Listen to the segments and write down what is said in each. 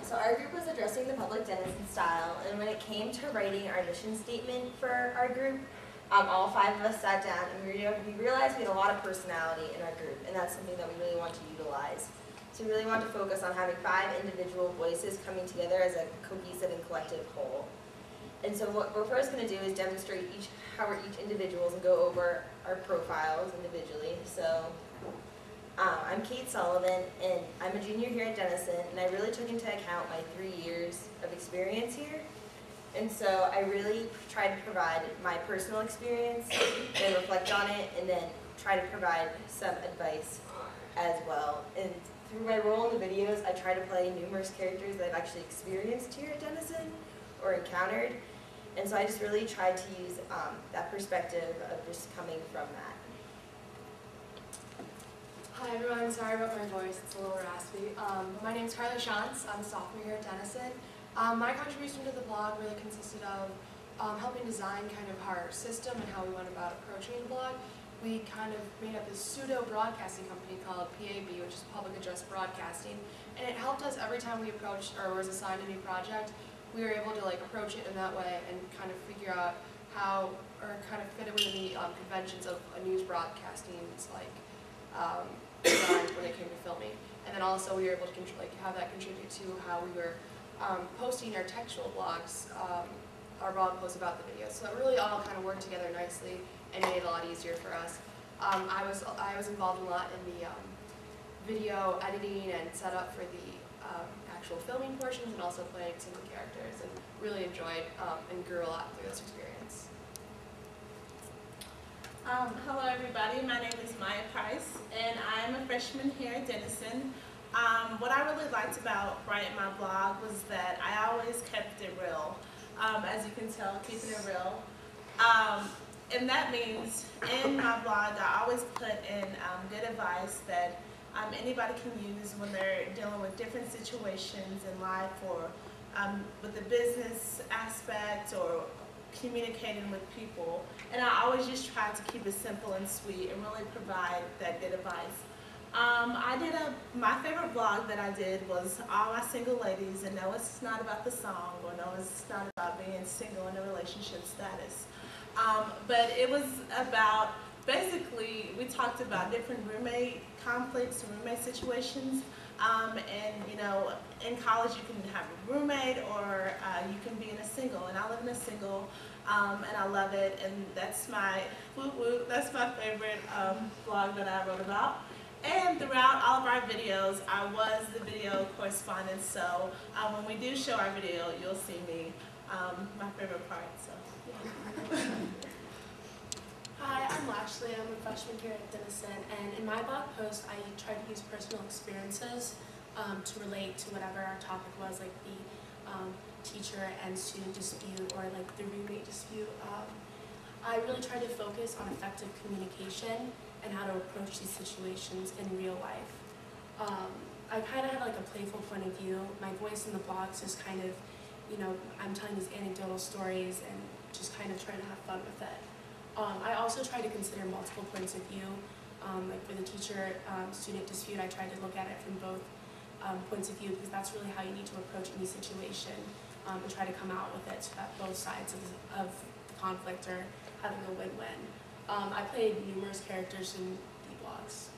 So our group was addressing the public denizen style, and when it came to writing our mission statement for our group, all 5 of us sat down and we realized we had a lot of personality in our group, and that's something that we really want to utilize. So we really want to focus on having 5 individual voices coming together as a cohesive and collective whole. And so what we're first going to do is demonstrate how we're each individuals and go over our profiles individually. So I'm Kate Sullivan, and I'm a junior here at Denison, and I really took into account my 3 years of experience here. And so I really try to provide my personal experience and reflect on it, and then try to provide some advice as well. And through my role in the videos, I try to play numerous characters that I've actually experienced here at Denison or encountered. And so I just really tried to use that perspective of just coming from that. Hi everyone, sorry about my voice, it's a little raspy. My name's Carly Shantz, I'm a sophomore here at Denison. My contribution to the blog really consisted of helping design kind of our system and how we went about approaching the blog. We kind of made up this pseudo-broadcasting company called PAB, which is Public Address Broadcasting, and it helped us every time we approached or was assigned a new project. We were able to approach it in that way and kind of figure out how, or kind of fit it within the conventions of a news broadcasting's design when it came to filming. And then also we were able to have that contribute to how we were posting our textual blogs, our blog posts about the videos. So it really all kind of worked together nicely and made it a lot easier for us. I was involved a lot in the video editing and setup for the actual filming portions, and also playing some of the characters, and really enjoyed and grew a lot through this experience. Hello everybody, my name is Maya Price, and I'm a freshman here at Denison. What I really liked about writing my blog was that I always kept it real. As you can tell, keeping it real. And that means in my blog I always put in good advice that anybody can use when they're dealing with different situations in life, or with the business aspect, or communicating with people. And I always just try to keep it simple and sweet and really provide that good advice. My favorite blog that I did was All My Single Ladies, and no, it's not about the song, or no, it's not about being single in a relationship status. But it was about, basically, we talked about different roommate conflicts and roommate situations. And you know, in college you can have a roommate, or you can be in a single, and I live in a single, and I love it, and that's my that's my favorite blog that I wrote about. And throughout all of our videos, I was the video correspondent, so when we do show our video, you'll see me, my favorite part. So. Yeah. Hi, I'm Lashley. I'm a freshman here at Denison, and in my blog post, I try to use personal experiences to relate to whatever our topic was, like the teacher and student dispute, or like the roommate dispute. I really try to focus on effective communication and how to approach these situations in real life. I kind of have like a playful point of view. My voice in the blogs is kind of, you know, I'm telling these anecdotal stories and just kind of trying to have fun with it. I also try to consider multiple points of view. Like for the teacher-student dispute, I try to look at it from both points of view, because that's really how you need to approach any situation, and try to come out with it so that both sides of the conflict are having a win-win. I played numerous characters in the blogs.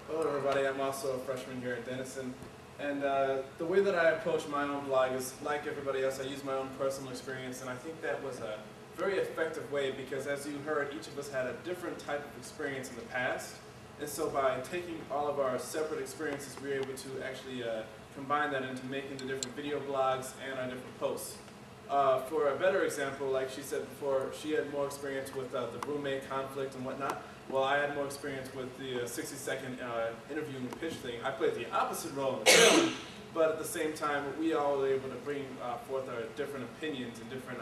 Hello everybody, I'm also a freshman here at Denison. And the way that I approach my own blog is like everybody else. I use my own personal experience, and I think that was a very effective way, because as you heard, each of us had a different type of experience in the past. And so by taking all of our separate experiences, we were able to actually combine that into making the different video blogs and our different posts. For a better example, like she said before, she had more experience with the roommate conflict and whatnot. Well, I had more experience with the 60-second interview and pitch thing. I played the opposite role in the film, but at the same time, we all were able to bring forth our different opinions and different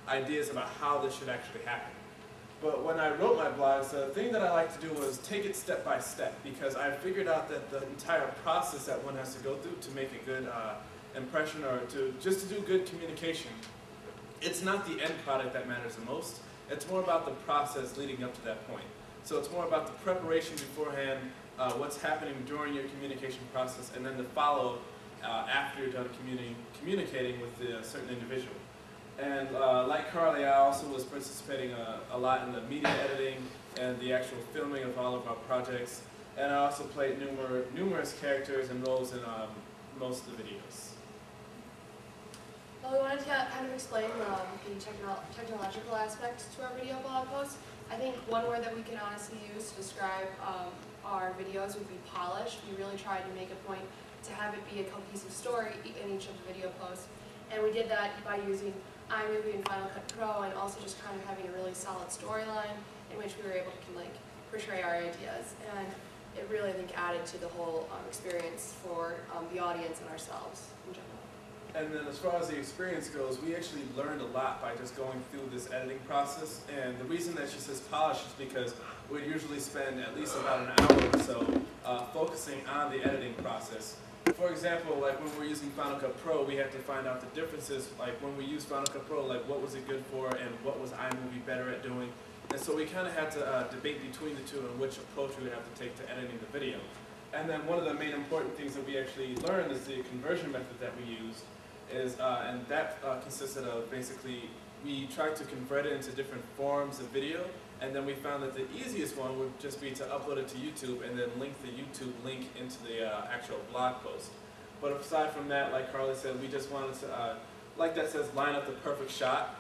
ideas about how this should actually happen. But when I wrote my blogs, the thing that I like to do was take it step by step, because I figured out that the entire process that one has to go through to make a good impression, or just to do good communication, it's not the end product that matters the most. It's more about the process leading up to that point. So it's more about the preparation beforehand, what's happening during your communication process, and then the follow after you're done communicating with a certain individual. And like Carly, I also was participating a lot in the media editing and the actual filming of all of our projects. And I also played numerous characters and roles in most of the videos. Well, we wanted to kind of explain the technological aspect to our video blog posts. I think one word that we can honestly use to describe our videos would be polished. We really tried to make a point to have it be a cohesive story in each of the video posts. And we did that by using iMovie and Final Cut Pro, and also just kind of having a really solid storyline in which we were able to like portray our ideas. And it really, I think, added to the whole experience for the audience and ourselves in general. And then as far as the experience goes, we actually learned a lot by just going through this editing process. And the reason that she says polish is because we usually spend at least about an hour or so focusing on the editing process. For example, like when we're using Final Cut Pro, we have to find out the differences. Like when we use Final Cut Pro, like what was it good for and what was iMovie better at doing. And so we kind of had to debate between the two and which approach we would have to take to editing the video. And then one of the main important things that we actually learned is the conversion method that we used. And that consisted of basically, we tried to convert it into different forms of video, and then we found that the easiest one would just be to upload it to YouTube and then link the YouTube link into the actual blog post. But aside from that, like Carly said, we just wanted to, like that says, line up the perfect shot.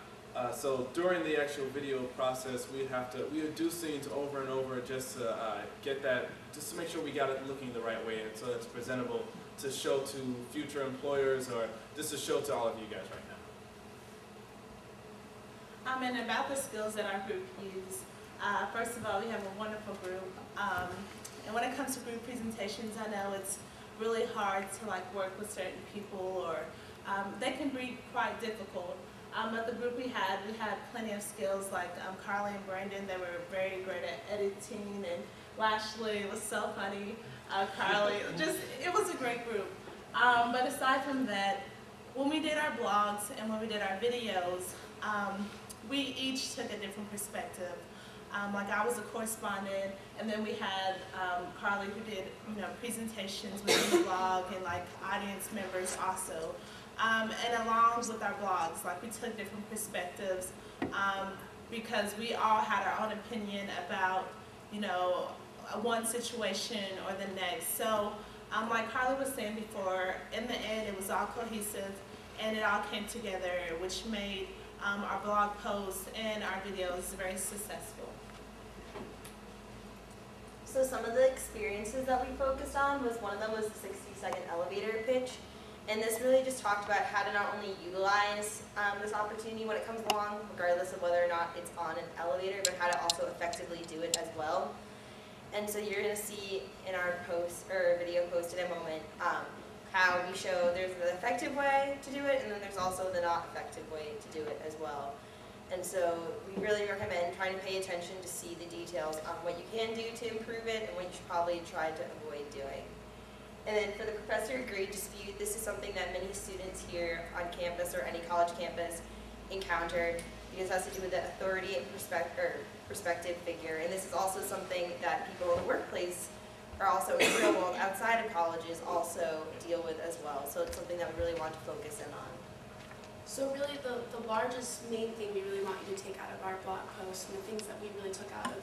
So during the actual video process, we would do scenes over and over just to get that, just to make sure we got it looking the right way and so it's presentable to show to future employers or just to show to all of you guys right now. And about the skills that our group use, first of all, we have a wonderful group. And when it comes to group presentations, I know it's really hard to like work with certain people, or they can be quite difficult. But the group we had plenty of skills, like Carly and Brandon, they were very great at editing, and Lashley was so funny. Carly, it was a great group. But aside from that, when we did our blogs and when we did our videos, we each took a different perspective. Like I was a correspondent, and then we had Carly who did presentations within the blog, and like audience members also. And along with our blogs, like we took different perspectives because we all had our own opinion about one situation or the next. So like Carly was saying before, in the end it was all cohesive and it all came together, which made our blog posts and our videos very successful. So some of the experiences that we focused on was, one of them was the 60-second elevator pitch. And this really just talked about how to not only utilize this opportunity when it comes along, regardless of whether or not it's on an elevator, but how to also effectively do it as well. And so you're going to see in our post or video post in a moment how we show there's the effective way to do it, and then there's also the not effective way to do it as well. And so we really recommend trying to pay attention to see the details on what you can do to improve it and what you should probably try to avoid doing. And then for the professor-agreed dispute, this is something that many students here on campus or any college campus encountered, because it has to do with the authority and perspective figure. And this is also something that people in the workplace or also in the real world outside of colleges also deal with as well. So it's something that we really want to focus in on. So really the largest main thing we really want you to take out of our blog post, and the things that we really took out of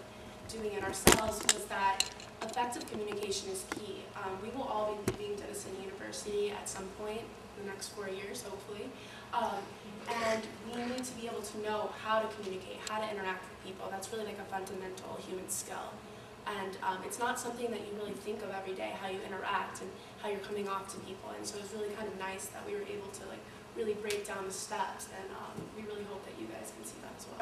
doing it ourselves, was that effective communication is key. We will all be leaving Denison University at some point in the next 4 years, hopefully. And we need to be able to know how to communicate, how to interact with people. That's really like a fundamental human skill. And it's not something that you really think of every day, how you interact and how you're coming off to people. And so it's really kind of nice that we were able to like really break down the steps, and we really hope that you guys can see that as well.